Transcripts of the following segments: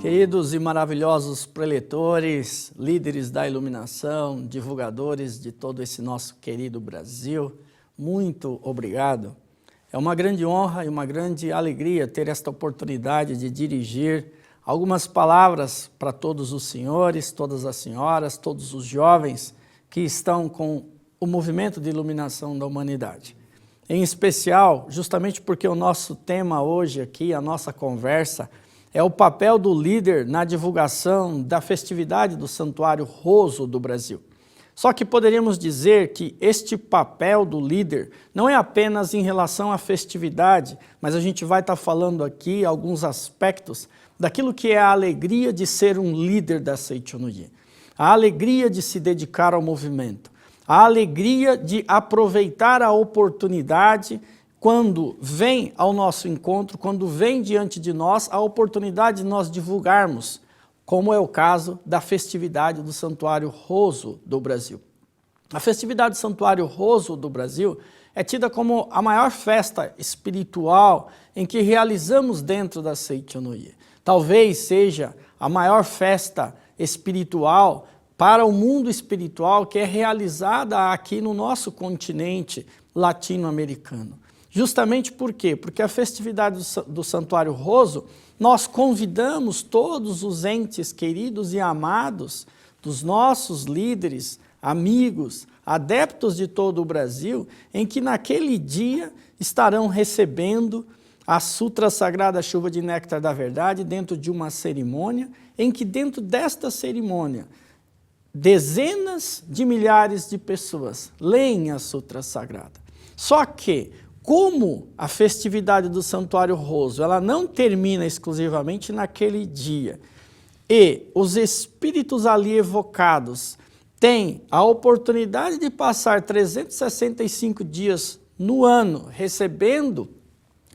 Queridos e maravilhosos preletores, líderes da iluminação, divulgadores de todo esse nosso querido Brasil, muito obrigado. É uma grande honra e uma grande alegria ter esta oportunidade de dirigir algumas palavras para todos os senhores, todas as senhoras, todos os jovens que estão com o movimento de iluminação da humanidade. Em especial, justamente porque o nosso tema hoje aqui, a nossa conversa, é o papel do líder na divulgação da festividade do Santuário Roso do Brasil. Só que poderíamos dizer que este papel do líder não é apenas em relação à festividade, mas a gente vai estar falando aqui alguns aspectos daquilo que é a alegria de ser um líder da Seichonoye, a alegria de se dedicar ao movimento, a alegria de aproveitar a oportunidade quando vem ao nosso encontro, quando vem diante de nós a oportunidade de nós divulgarmos, como é o caso da festividade do Santuário Roso do Brasil. A festividade do Santuário Roso do Brasil é tida como a maior festa espiritual em que realizamos dentro da Seichonoye. Talvez seja a maior festa espiritual para o mundo espiritual que é realizada aqui no nosso continente latino-americano. Justamente por quê? Porque a festividade do Santuário Roso, nós convidamos todos os entes queridos e amados dos nossos líderes, amigos, adeptos de todo o Brasil, em que naquele dia estarão recebendo a Sutra Sagrada Chuva de Néctar da Verdade dentro de uma cerimônia, em que dentro desta cerimônia, dezenas de milhares de pessoas leem a Sutra Sagrada. Só que, como a festividade do Santuário Roso, ela não termina exclusivamente naquele dia, e os espíritos ali evocados têm a oportunidade de passar 365 dias no ano recebendo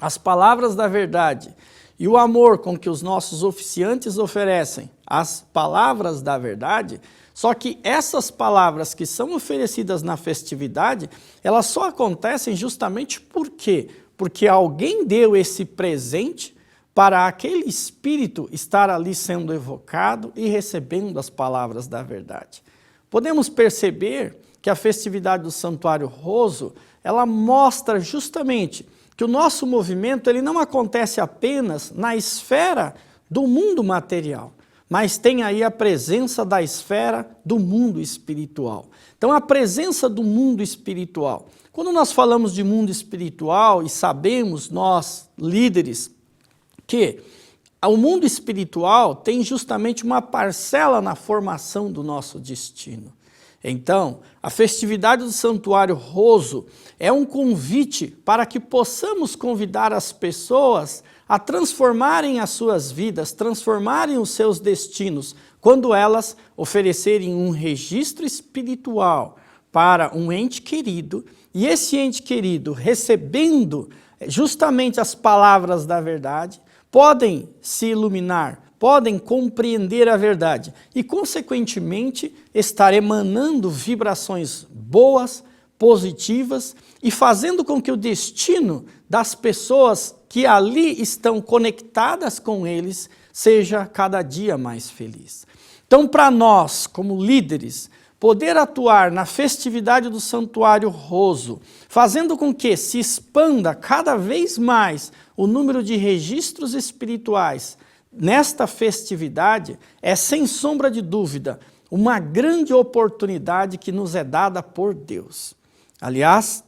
as palavras da verdade e o amor com que os nossos oficiantes oferecem as palavras da verdade, só que essas palavras que são oferecidas na festividade, elas só acontecem justamente por quê? Porque alguém deu esse presente para aquele espírito estar ali sendo evocado e recebendo as palavras da verdade. Podemos perceber que a festividade do Santuário Roso, ela mostra justamente que o nosso movimento ele não acontece apenas na esfera do mundo material, mas tem aí a presença da esfera do mundo espiritual. Então, a presença do mundo espiritual. Quando nós falamos de mundo espiritual e sabemos, nós, líderes, que o mundo espiritual tem justamente uma parcela na formação do nosso destino. Então, a festividade do Santuário Roso é um convite para que possamos convidar as pessoas a transformarem as suas vidas, transformarem os seus destinos, quando elas oferecerem um registro espiritual para um ente querido, e esse ente querido, recebendo justamente as palavras da verdade, podem se iluminar, podem compreender a verdade e, consequentemente, estar emanando vibrações boas, positivas e fazendo com que o destino das pessoas que ali estão conectadas com eles seja cada dia mais feliz. Então, para nós, como líderes, poder atuar na festividade do Santuário Roso, fazendo com que se expanda cada vez mais o número de registros espirituais nesta festividade, é sem sombra de dúvida uma grande oportunidade que nos é dada por Deus. Aliás,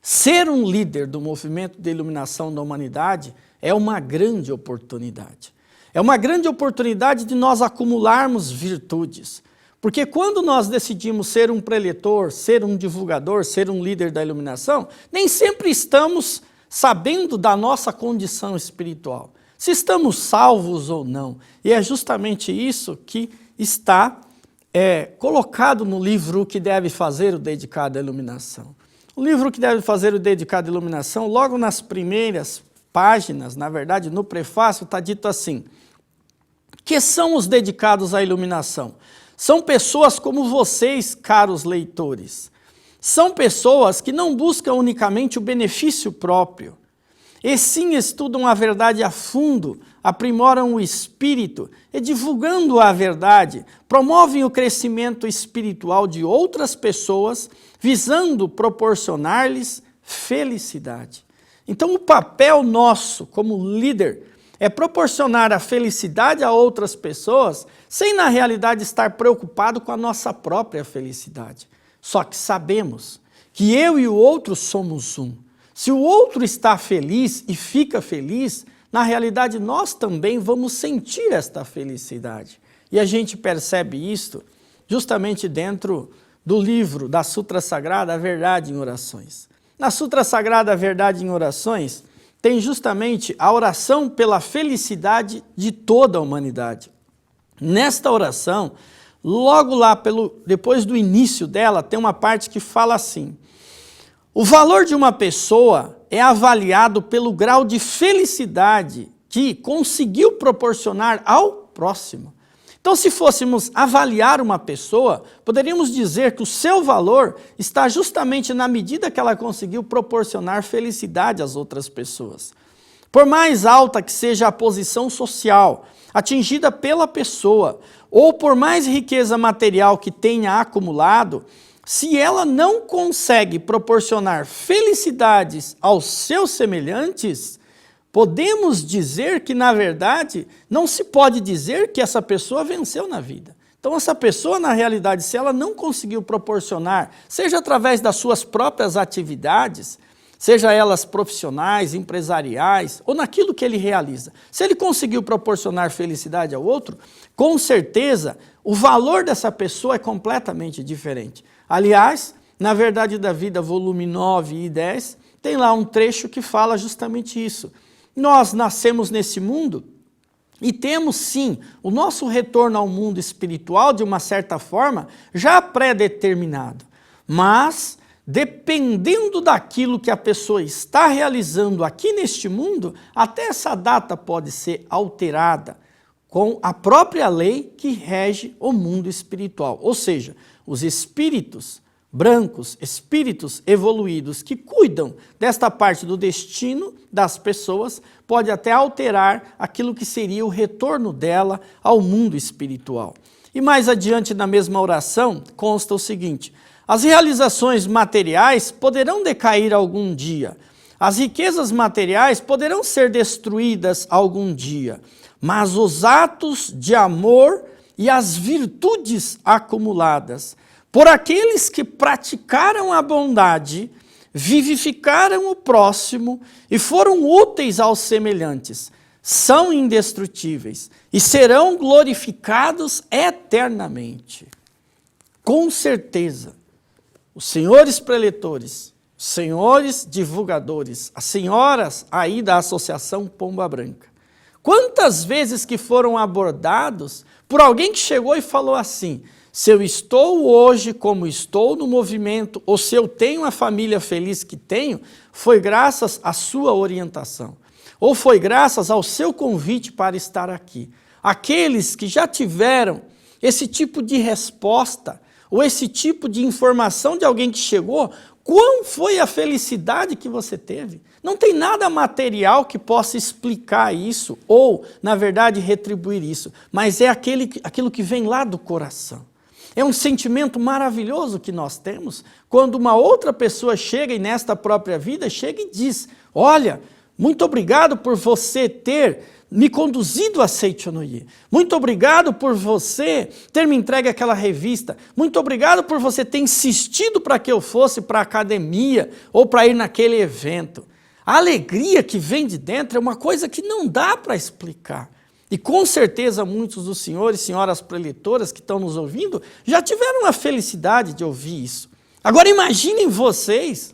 ser um líder do movimento de iluminação da humanidade é uma grande oportunidade. É uma grande oportunidade de nós acumularmos virtudes. Porque quando nós decidimos ser um preletor, ser um divulgador, ser um líder da iluminação, nem sempre estamos sabendo da nossa condição espiritual, se estamos salvos ou não. E é justamente isso que está colocado no livro O que deve fazer o dedicado à iluminação. O livro que deve fazer o dedicado à iluminação, logo nas primeiras páginas, na verdade, no prefácio, está dito assim: que são os dedicados à iluminação? São pessoas como vocês, caros leitores. São pessoas que não buscam unicamente o benefício próprio, e sim estudam a verdade a fundo, aprimoram o espírito e, divulgando a verdade, promovem o crescimento espiritual de outras pessoas, visando proporcionar-lhes felicidade. Então, o papel nosso como líder é proporcionar a felicidade a outras pessoas, sem na realidade estar preocupado com a nossa própria felicidade. Só que sabemos que eu e o outro somos um. Se o outro está feliz e fica feliz, na realidade nós também vamos sentir esta felicidade. E a gente percebe isto justamente dentro do livro da Sutra Sagrada, A Verdade em Orações. Na Sutra Sagrada, A Verdade em Orações, tem justamente a oração pela felicidade de toda a humanidade. Nesta oração, logo lá, depois do início dela, tem uma parte que fala assim: o valor de uma pessoa é avaliado pelo grau de felicidade que conseguiu proporcionar ao próximo. Então, se fôssemos avaliar uma pessoa, poderíamos dizer que o seu valor está justamente na medida que ela conseguiu proporcionar felicidade às outras pessoas. Por mais alta que seja a posição social atingida pela pessoa, ou por mais riqueza material que tenha acumulado, se ela não consegue proporcionar felicidades aos seus semelhantes, podemos dizer que, na verdade, não se pode dizer que essa pessoa venceu na vida. Então, essa pessoa, na realidade, se ela não conseguiu proporcionar, seja através das suas próprias atividades, seja elas profissionais, empresariais, ou naquilo que ele realiza, se ele conseguiu proporcionar felicidade ao outro, com certeza, o valor dessa pessoa é completamente diferente. Aliás, na Verdade da Vida, volume 9 e 10, tem lá um trecho que fala justamente isso. Nós nascemos nesse mundo e temos sim o nosso retorno ao mundo espiritual, de uma certa forma, já pré-determinado. Mas, dependendo daquilo que a pessoa está realizando aqui neste mundo, até essa data pode ser alterada com a própria lei que rege o mundo espiritual. Ou seja, os espíritos brancos, espíritos evoluídos que cuidam desta parte do destino das pessoas, pode até alterar aquilo que seria o retorno dela ao mundo espiritual. E mais adiante na mesma oração consta o seguinte: as realizações materiais poderão decair algum dia, as riquezas materiais poderão ser destruídas algum dia, mas os atos de amor e as virtudes acumuladas por aqueles que praticaram a bondade, vivificaram o próximo e foram úteis aos semelhantes, são indestrutíveis e serão glorificados eternamente. Com certeza, os senhores preletores, os senhores divulgadores, as senhoras aí da Associação Pomba Branca, quantas vezes que foram abordados por alguém que chegou e falou assim: se eu estou hoje como estou no movimento, ou se eu tenho a família feliz que tenho, foi graças à sua orientação, ou foi graças ao seu convite para estar aqui. Aqueles que já tiveram esse tipo de resposta, ou esse tipo de informação de alguém que chegou, qual foi a felicidade que você teve? Não tem nada material que possa explicar isso, ou, na verdade, retribuir isso, mas é aquilo que vem lá do coração. É um sentimento maravilhoso que nós temos quando uma outra pessoa chega e nesta própria vida chega e diz: olha, muito obrigado por você ter me conduzido a Seichonoye. Muito obrigado por você ter me entregue aquela revista. Muito obrigado por você ter insistido para que eu fosse para a academia ou para ir naquele evento. A alegria que vem de dentro é uma coisa que não dá para explicar. E com certeza muitos dos senhores e senhoras preletoras que estão nos ouvindo já tiveram a felicidade de ouvir isso. Agora imaginem vocês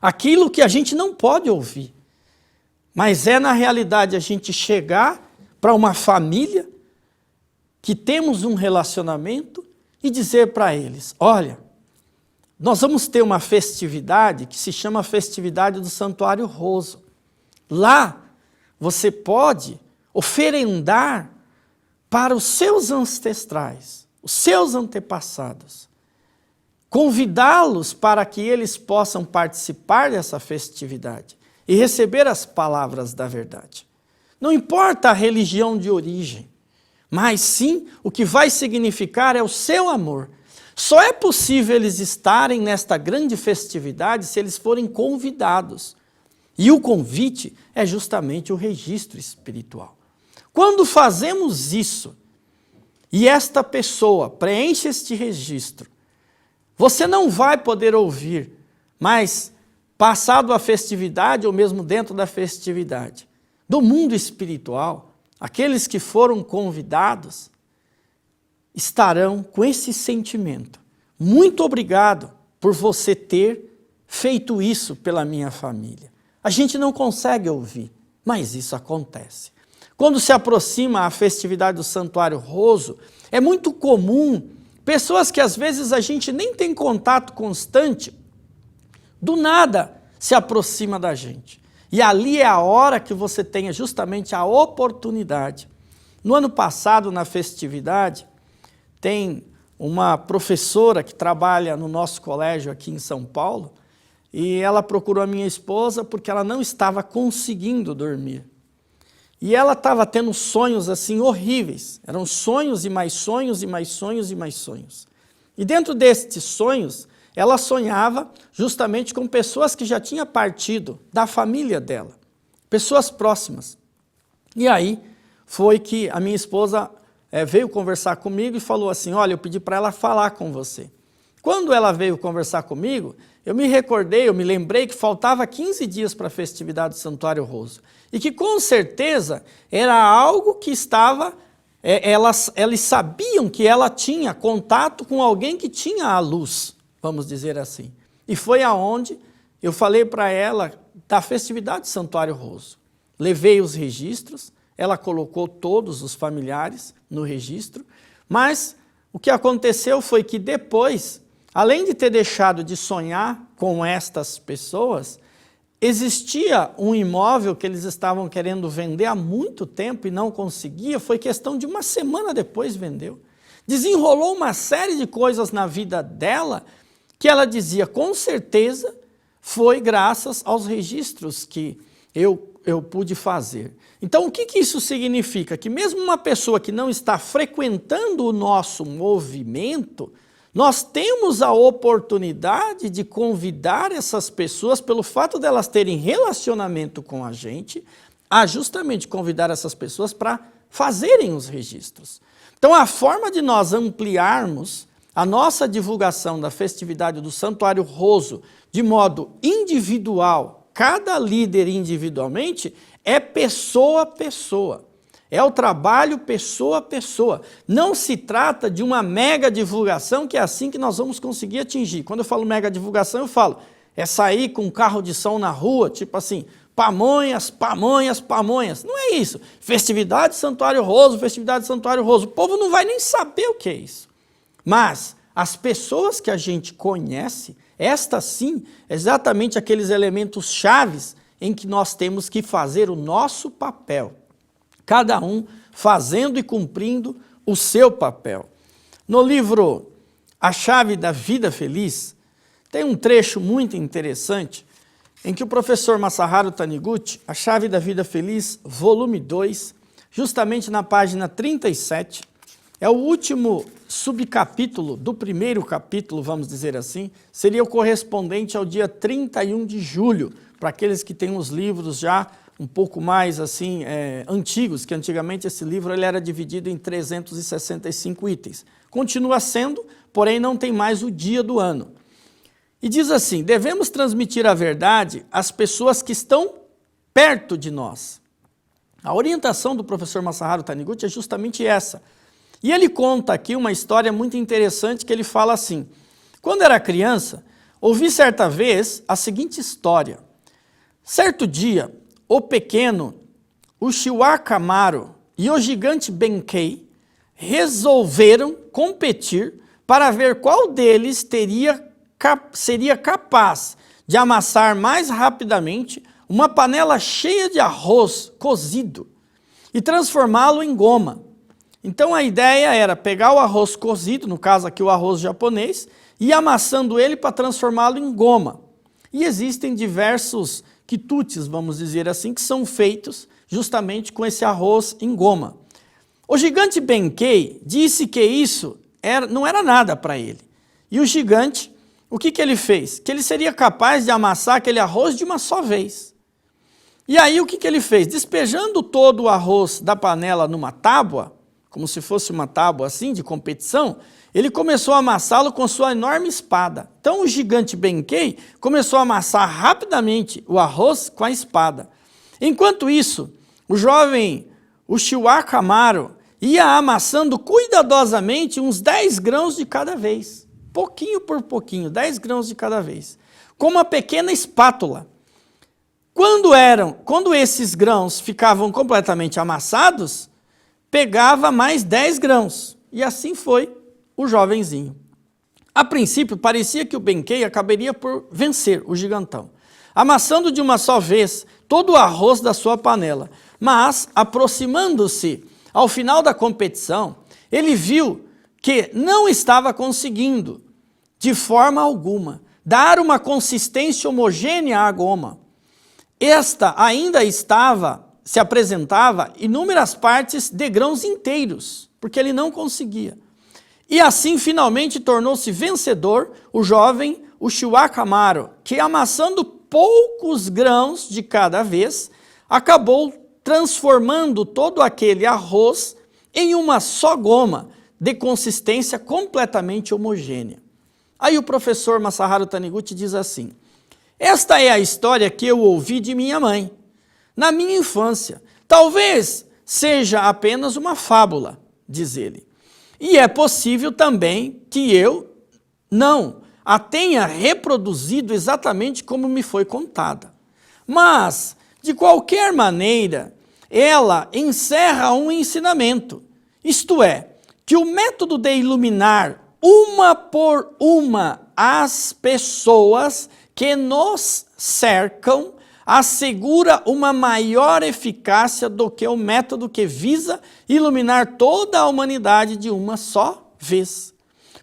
aquilo que a gente não pode ouvir. Mas é na realidade a gente chegar para uma família que temos um relacionamento e dizer para eles: olha, nós vamos ter uma festividade que se chama Festividade do Santuário Roso. Lá você pode oferendar para os seus ancestrais os seus antepassados, convidá-los para que eles possam participar dessa festividade e receber as palavras da verdade. Não importa a religião de origem, mas sim o que vai significar é o seu amor. Só é possível eles estarem nesta grande festividade se eles forem convidados. E o convite é justamente o registro espiritual. Quando fazemos isso, e esta pessoa preenche este registro, você não vai poder ouvir, mas passado a festividade ou mesmo dentro da festividade, do mundo espiritual, aqueles que foram convidados estarão com esse sentimento. Muito obrigado por você ter feito isso pela minha família. A gente não consegue ouvir, mas isso acontece. Quando se aproxima a festividade do Santuário Roso, é muito comum pessoas que às vezes a gente nem tem contato constante, do nada se aproxima da gente. E ali é a hora que você tenha justamente a oportunidade. No ano passado, na festividade, tem uma professora que trabalha no nosso colégio aqui em São Paulo, e ela procurou a minha esposa porque ela não estava conseguindo dormir. E ela estava tendo sonhos assim horríveis. Eram sonhos e mais sonhos e mais sonhos e mais sonhos. E dentro destes sonhos, ela sonhava justamente com pessoas que já tinham partido da família dela, pessoas próximas. E aí foi que a minha esposa veio conversar comigo e falou assim, olha, eu pedi para ela falar com você. Quando ela veio conversar comigo, eu me lembrei que faltava 15 dias para a festividade do Santuário Roso. E que com certeza era algo que estava, eles sabiam que ela tinha contato com alguém que tinha a luz, vamos dizer assim. E foi aonde eu falei para ela da festividade do Santuário Roso. Levei os registros, ela colocou todos os familiares no registro, mas o que aconteceu foi que depois, além de ter deixado de sonhar com estas pessoas, existia um imóvel que eles estavam querendo vender há muito tempo e não conseguia, foi questão de uma semana depois vendeu. Desenrolou uma série de coisas na vida dela que ela dizia, com certeza, foi graças aos registros que eu pude fazer. Então, o que isso significa? Que mesmo uma pessoa que não está frequentando o nosso movimento, nós temos a oportunidade de convidar essas pessoas, pelo fato de elas terem relacionamento com a gente, a justamente convidar essas pessoas para fazerem os registros. Então, a forma de nós ampliarmos a nossa divulgação da festividade do Santuário Roso de modo individual, cada líder individualmente, é pessoa a pessoa. É o trabalho pessoa a pessoa. Não se trata de uma mega divulgação, que é assim que nós vamos conseguir atingir. Quando eu falo mega divulgação, eu falo, é sair com um carro de som na rua, tipo assim, Pamonhas, Pamonhas, Pamonhas. Não é isso. Festividade Santuário Roso, festividade Santuário Roso. O povo não vai nem saber o que é isso. Mas as pessoas que a gente conhece, estas sim, exatamente aqueles elementos chaves em que nós temos que fazer o nosso papel. Cada um fazendo e cumprindo o seu papel. No livro A Chave da Vida Feliz, tem um trecho muito interessante em que o professor Masaharu Taniguchi, A Chave da Vida Feliz, volume 2, justamente na página 37, é o último subcapítulo do primeiro capítulo, vamos dizer assim, seria o correspondente ao dia 31 de julho, para aqueles que têm os livros já um pouco mais assim antigos, que antigamente esse livro ele era dividido em 365 itens. Continua sendo, porém não tem mais o dia do ano. E diz assim, devemos transmitir a verdade às pessoas que estão perto de nós. A orientação do professor Masaharu Taniguchi é justamente essa. E ele conta aqui uma história muito interessante que ele fala assim, quando era criança, ouvi certa vez a seguinte história. Certo dia, o pequeno Uchiwa-Kamaru e o gigante Benkei resolveram competir para ver qual deles seria capaz de amassar mais rapidamente uma panela cheia de arroz cozido e transformá-lo em goma. Então a ideia era pegar o arroz cozido, no caso aqui o arroz japonês, e amassando ele para transformá-lo em goma. E existem diversos quitutes, vamos dizer assim, que são feitos justamente com esse arroz em goma. O gigante Benkei disse que isso não era nada para ele. E o gigante, o que ele fez? Que ele seria capaz de amassar aquele arroz de uma só vez. E aí o que ele fez? Despejando todo o arroz da panela numa tábua, como se fosse uma tábua assim de competição, ele começou a amassá-lo com sua enorme espada. Então o gigante Benkei começou a amassar rapidamente o arroz com a espada. Enquanto isso, o jovem Uchiwa Amaru ia amassando cuidadosamente uns 10 grãos de cada vez, pouquinho por pouquinho, 10 grãos de cada vez, com uma pequena espátula. Quando esses grãos ficavam completamente amassados, pegava mais 10 grãos, e assim foi o jovenzinho. A princípio, parecia que o Benkei acabaria por vencer o gigantão, amassando de uma só vez todo o arroz da sua panela. Mas, aproximando-se ao final da competição, ele viu que não estava conseguindo, de forma alguma, dar uma consistência homogênea à goma. Esta ainda se apresentava inúmeras partes de grãos inteiros, porque ele não conseguia. E assim, finalmente, tornou-se vencedor o jovem Uchiwa Amaru, que amassando poucos grãos de cada vez, acabou transformando todo aquele arroz em uma só goma de consistência completamente homogênea. Aí o professor Masaharu Taniguchi diz assim: esta é a história que eu ouvi de minha mãe, na minha infância. Talvez seja apenas uma fábula, diz ele. E é possível também que eu não a tenha reproduzido exatamente como me foi contada. Mas, de qualquer maneira, ela encerra um ensinamento, isto é, que o método de iluminar uma por uma as pessoas que nos cercam assegura uma maior eficácia do que o método que visa iluminar toda a humanidade de uma só vez.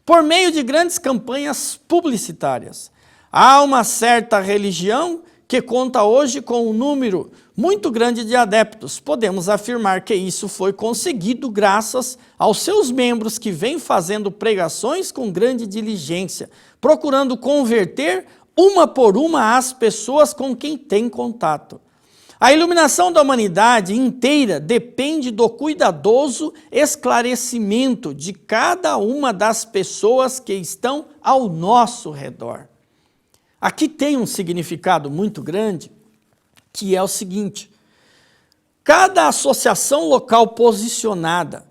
Por meio de grandes campanhas publicitárias, há uma certa religião que conta hoje com um número muito grande de adeptos. Podemos afirmar que isso foi conseguido graças aos seus membros que vêm fazendo pregações com grande diligência, procurando converter uma por uma as pessoas com quem tem contato. A iluminação da humanidade inteira depende do cuidadoso esclarecimento de cada uma das pessoas que estão ao nosso redor. Aqui tem um significado muito grande, que é o seguinte: cada associação local posicionada,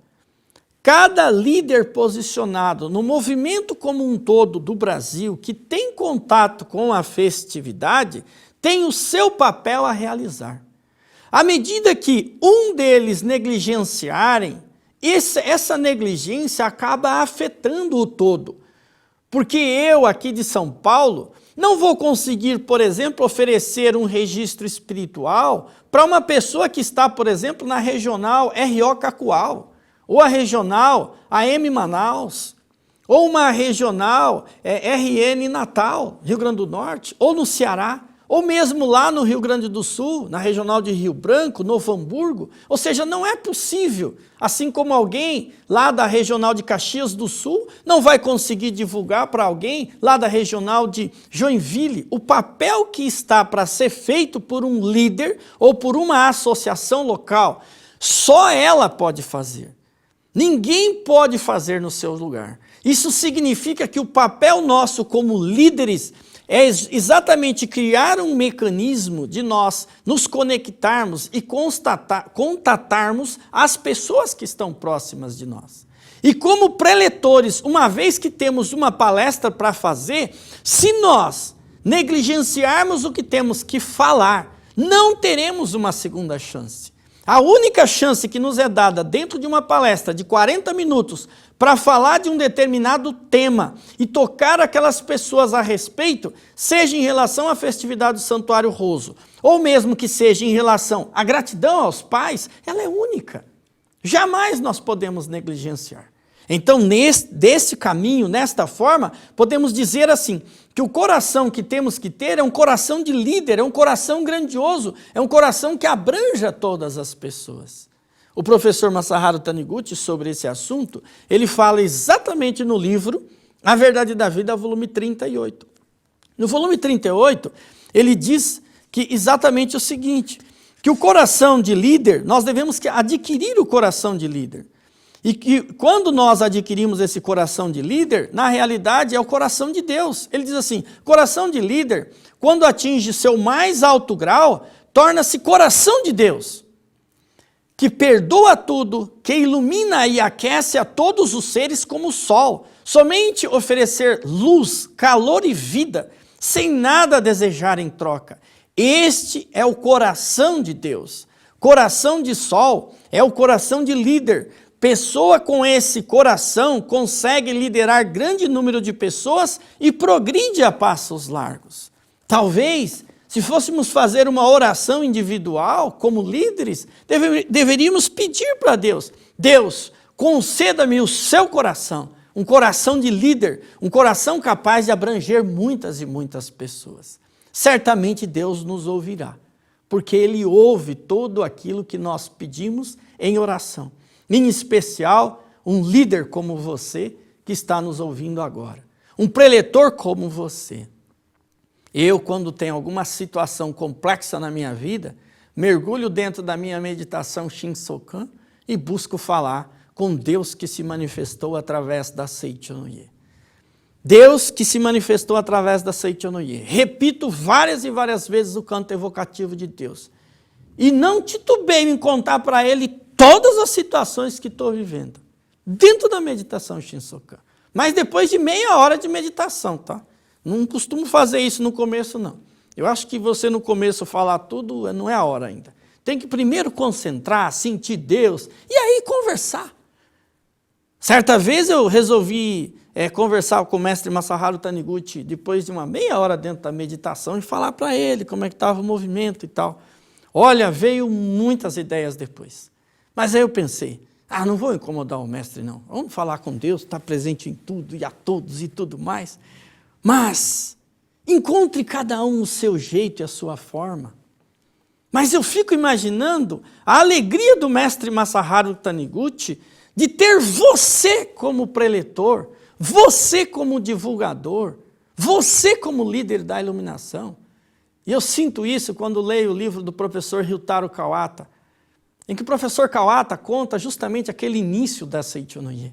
cada líder posicionado no movimento como um todo do Brasil que tem contato com a festividade, tem o seu papel a realizar. À medida que um deles negligenciarem, essa negligência acaba afetando o todo. Porque eu, aqui de São Paulo, não vou conseguir, por exemplo, oferecer um registro espiritual para uma pessoa que está, por exemplo, na regional RO Cacoal, ou a regional AM Manaus, ou uma regional RN Natal, Rio Grande do Norte, ou no Ceará, ou mesmo lá no Rio Grande do Sul, na regional de Rio Branco, Novo Hamburgo. Ou seja, não é possível, assim como alguém lá da regional de Caxias do Sul não vai conseguir divulgar para alguém lá da regional de Joinville o papel que está para ser feito por um líder ou por uma associação local. Só ela pode fazer. Ninguém pode fazer no seu lugar. Isso significa que o papel nosso como líderes é exatamente criar um mecanismo de nós nos conectarmos e contatarmos as pessoas que estão próximas de nós. E como preletores, uma vez que temos uma palestra para fazer, se nós negligenciarmos o que temos que falar, não teremos uma segunda chance. A única chance que nos é dada dentro de uma palestra de 40 minutos para falar de um determinado tema e tocar aquelas pessoas a respeito, seja em relação à festividade do Santuário Roso, ou mesmo que seja em relação à gratidão aos pais, ela é única. Jamais nós podemos negligenciar. Então, desse caminho, nesta forma, podemos dizer assim, que o coração que temos que ter é um coração de líder, é um coração grandioso, é um coração que abranja todas as pessoas. O professor Masaharu Taniguchi, sobre esse assunto, ele fala exatamente no livro A Verdade da Vida, volume 38. No volume 38, ele diz que exatamente o seguinte, que o coração de líder, nós devemos adquirir o coração de líder. E que quando nós adquirimos esse coração de líder, na realidade é o coração de Deus. Ele diz assim, coração de líder, quando atinge seu mais alto grau, torna-se coração de Deus, que perdoa tudo, que ilumina e aquece a todos os seres como o sol, somente oferecer luz, calor e vida, sem nada a desejar em troca. Este é o coração de Deus. Coração de sol é o coração de líder. Pessoa com esse coração consegue liderar grande número de pessoas e progride a passos largos. Talvez, se fôssemos fazer uma oração individual, como líderes, deveríamos pedir para Deus, Deus, conceda-me o seu coração, um coração de líder, um coração capaz de abranger muitas e muitas pessoas. Certamente Deus nos ouvirá, porque Ele ouve tudo aquilo que nós pedimos em oração. Em especial, um líder como você que está nos ouvindo agora. Um preletor como você. Eu, quando tenho alguma situação complexa na minha vida, mergulho dentro da minha meditação Shinsokan e busco falar com Deus que se manifestou através da Seichonoye. Deus que se manifestou através da Seichonoye. Repito várias e várias vezes o canto evocativo de Deus. E não titubeio em contar para Ele todas as situações que estou vivendo, dentro da meditação Shinsokan. Mas depois de meia hora de meditação, tá? Não costumo fazer isso no começo, não. Eu acho que você no começo falar tudo, não é a hora ainda. Tem que primeiro concentrar, sentir Deus, e aí conversar. Certa vez eu resolvi conversar com o mestre Masaharu Taniguchi, depois de uma meia hora dentro da meditação, e falar para ele como é que estava o movimento e tal. Olha, veio muitas ideias depois. Mas aí eu pensei, não vou incomodar o mestre não, vamos falar com Deus, está presente em tudo e a todos e tudo mais. Mas encontre cada um o seu jeito e a sua forma. Mas eu fico imaginando a alegria do mestre Masaharu Taniguchi de ter você como preletor, você como divulgador, você como líder da iluminação. E eu sinto isso quando leio o livro do professor Ryutaro Kawata, em que o professor Kawata conta justamente aquele início da Seichonoye.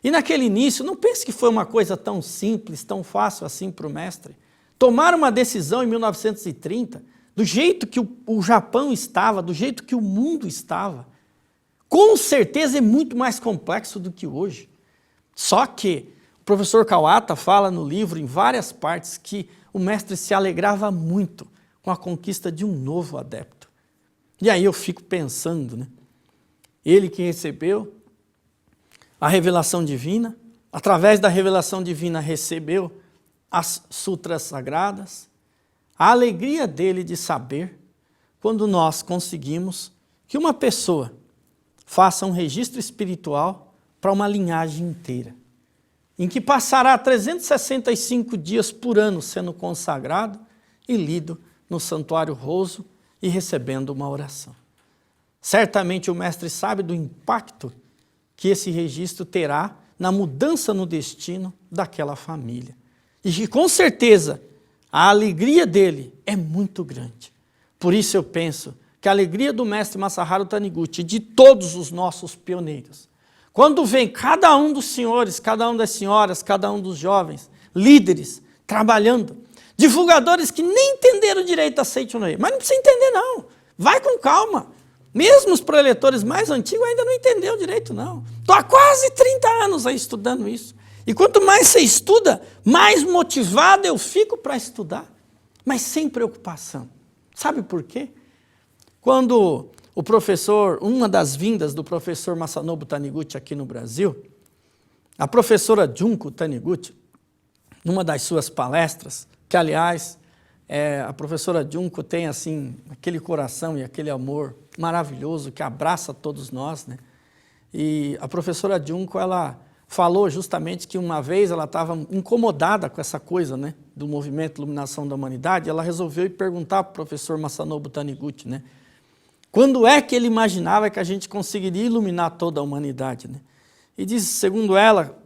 E naquele início, não pense que foi uma coisa tão simples, tão fácil assim para o mestre. Tomar uma decisão em 1930, do jeito que o Japão estava, do jeito que o mundo estava, com certeza é muito mais complexo do que hoje. Só que o professor Kawata fala no livro, em várias partes, que o mestre se alegrava muito com a conquista de um novo adepto. E aí eu fico pensando, né? Ele que recebeu a revelação divina, através da revelação divina recebeu as sutras sagradas, a alegria dele de saber quando nós conseguimos que uma pessoa faça um registro espiritual para uma linhagem inteira, em que passará 365 dias por ano sendo consagrado e lido no Santuário Roso e recebendo uma oração. Certamente o mestre sabe do impacto que esse registro terá na mudança no destino daquela família. E que com certeza a alegria dele é muito grande. Por isso eu penso que a alegria do mestre Masaharu Taniguchi e de todos os nossos pioneiros, quando vem cada um dos senhores, cada uma das senhoras, cada um dos jovens, líderes, trabalhando, divulgadores que nem entenderam direito a Seichonoye, mas não precisa entender não, vai com calma. Mesmo os preletores mais antigos ainda não entenderam direito não. Estou há quase 30 anos aí estudando isso. E quanto mais você estuda, mais motivado eu fico para estudar, mas sem preocupação. Sabe por quê? Quando o professor, uma das vindas do professor Masanobu Taniguchi aqui no Brasil, a professora Junko Taniguchi, numa das suas palestras, que aliás, a professora Junko tem assim, aquele coração e aquele amor maravilhoso que abraça todos nós, né? E a professora Junco, ela falou justamente que uma vez ela estava incomodada com essa coisa, né, do movimento de iluminação da humanidade. Ela resolveu ir perguntar para o professor Masanobu Taniguchi, né, quando é que ele imaginava que a gente conseguiria iluminar toda a humanidade, né? E diz, segundo ela,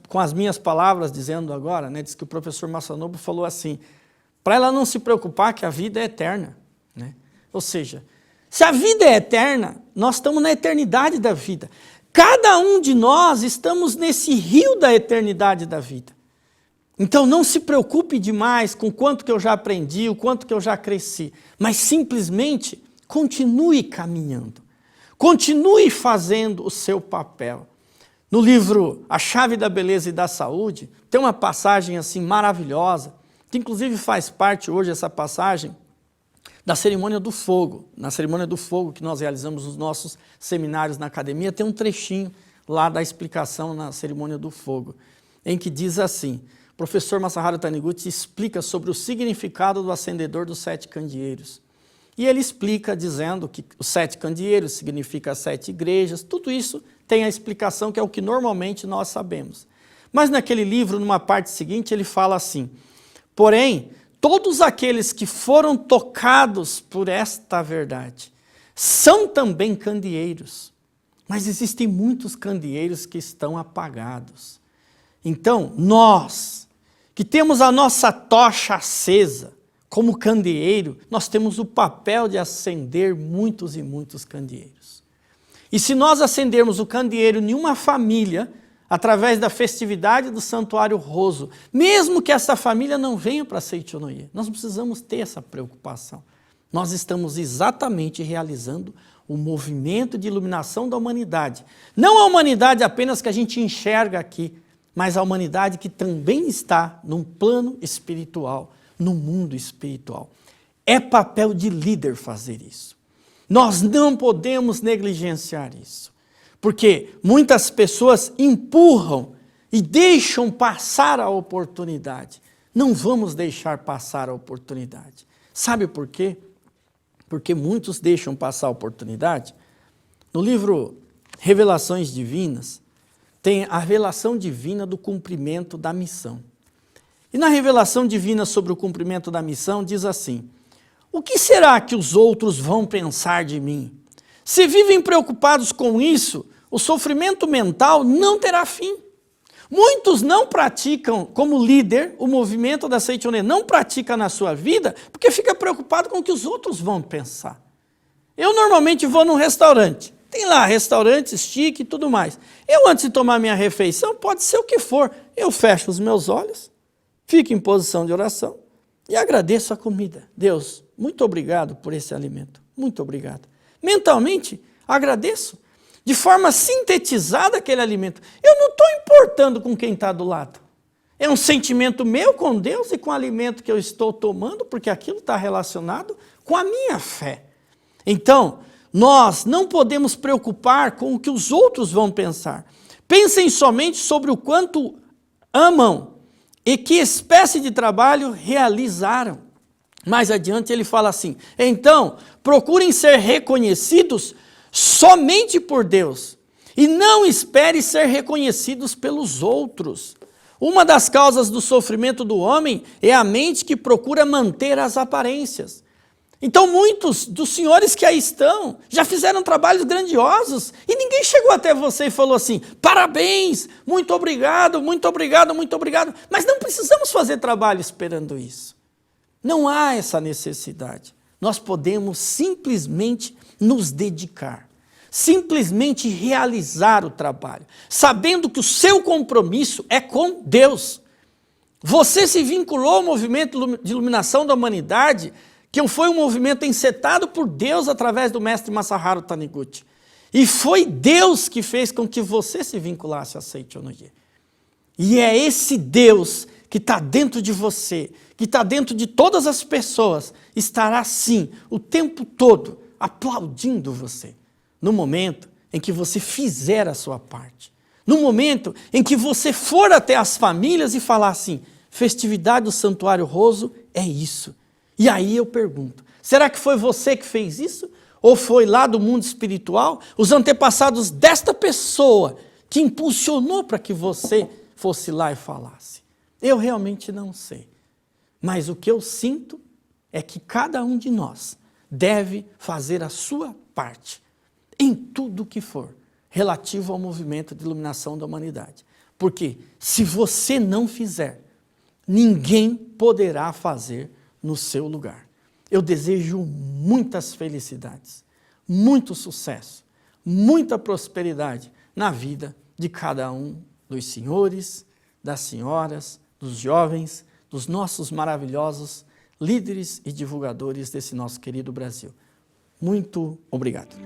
com as minhas palavras, dizendo agora, né, diz que o professor Masanobu falou assim, para ela não se preocupar que a vida é eterna, né? Ou seja, se a vida é eterna, nós estamos na eternidade da vida. Cada um de nós estamos nesse rio da eternidade da vida. Então não se preocupe demais com o quanto que eu já aprendi, o quanto que eu já cresci, mas simplesmente continue caminhando, continue fazendo o seu papel. No livro A Chave da Beleza e da Saúde, tem uma passagem assim maravilhosa, que inclusive faz parte hoje essa passagem da cerimônia do fogo. Na cerimônia do fogo que nós realizamos nos nossos seminários na academia, tem um trechinho lá da explicação na cerimônia do fogo, em que diz assim, o professor Masaharu Taniguchi explica sobre o significado do acendedor dos 7 candeeiros. E ele explica dizendo que os 7 candeeiros significa as 7 igrejas, tudo isso tem a explicação que é o que normalmente nós sabemos. Mas naquele livro, numa parte seguinte, ele fala assim, porém, todos aqueles que foram tocados por esta verdade são também candeeiros, mas existem muitos candeeiros que estão apagados. Então, nós, que temos a nossa tocha acesa, como candeeiro, nós temos o papel de acender muitos e muitos candeeiros. E se nós acendermos o candeeiro em uma família, através da festividade do Santuário Roso, mesmo que essa família não venha para Seichonoye, nós não precisamos ter essa preocupação. Nós estamos exatamente realizando o movimento de iluminação da humanidade. Não a humanidade apenas que a gente enxerga aqui, mas a humanidade que também está num plano espiritual, no mundo espiritual. É papel de líder fazer isso. Nós não podemos negligenciar isso, porque muitas pessoas empurram e deixam passar a oportunidade. Não vamos deixar passar a oportunidade. Sabe por quê? Porque muitos deixam passar a oportunidade. No livro Revelações Divinas, tem a revelação divina do cumprimento da missão. E na revelação divina sobre o cumprimento da missão, diz assim, o que será que os outros vão pensar de mim? Se vivem preocupados com isso, o sofrimento mental não terá fim. Muitos não praticam, como líder, o movimento da Seichonoye, não pratica na sua vida, porque fica preocupado com o que os outros vão pensar. Eu normalmente vou num restaurante, tem lá restaurantes chique e tudo mais. Eu, antes de tomar minha refeição, pode ser o que for, eu fecho os meus olhos, fico em posição de oração e agradeço a comida. Deus, muito obrigado por esse alimento, muito obrigado. Mentalmente, agradeço. De forma sintetizada aquele alimento. Eu não estou importando com quem está do lado. É um sentimento meu com Deus e com o alimento que eu estou tomando, porque aquilo está relacionado com a minha fé. Então, nós não podemos preocupar com o que os outros vão pensar. Pensem somente sobre o quanto amam e que espécie de trabalho realizaram. Mais adiante ele fala assim, então, procurem ser reconhecidos somente por Deus, e não espere ser reconhecidos pelos outros. Uma das causas do sofrimento do homem é a mente que procura manter as aparências. Então muitos dos senhores que aí estão, já fizeram trabalhos grandiosos, e ninguém chegou até você e falou assim, parabéns, muito obrigado, muito obrigado, muito obrigado, mas não precisamos fazer trabalho esperando isso. Não há essa necessidade. Nós podemos simplesmente nos dedicar, simplesmente realizar o trabalho, sabendo que o seu compromisso é com Deus. Você se vinculou ao movimento de iluminação da humanidade, que foi um movimento encetado por Deus através do mestre Masaharu Taniguchi. E foi Deus que fez com que você se vinculasse a Seichonoye. E é esse Deus que está dentro de você, que está dentro de todas as pessoas, estará sim o tempo todo aplaudindo você, no momento em que você fizer a sua parte, no momento em que você for até as famílias e falar assim, festividade do Santuário Roso é isso. E aí eu pergunto, será que foi você que fez isso? ou foi lá do mundo espiritual, os antepassados desta pessoa que impulsionou para que você fosse lá e falasse. Eu realmente não sei. Mas o que eu sinto é que cada um de nós deve fazer a sua parte em tudo que for relativo ao movimento de iluminação da humanidade. Porque se você não fizer, ninguém poderá fazer no seu lugar. Eu desejo muitas felicidades, muito sucesso, muita prosperidade na vida de cada um dos senhores, das senhoras, dos jovens, dos nossos maravilhosos líderes e divulgadores desse nosso querido Brasil. Muito obrigado.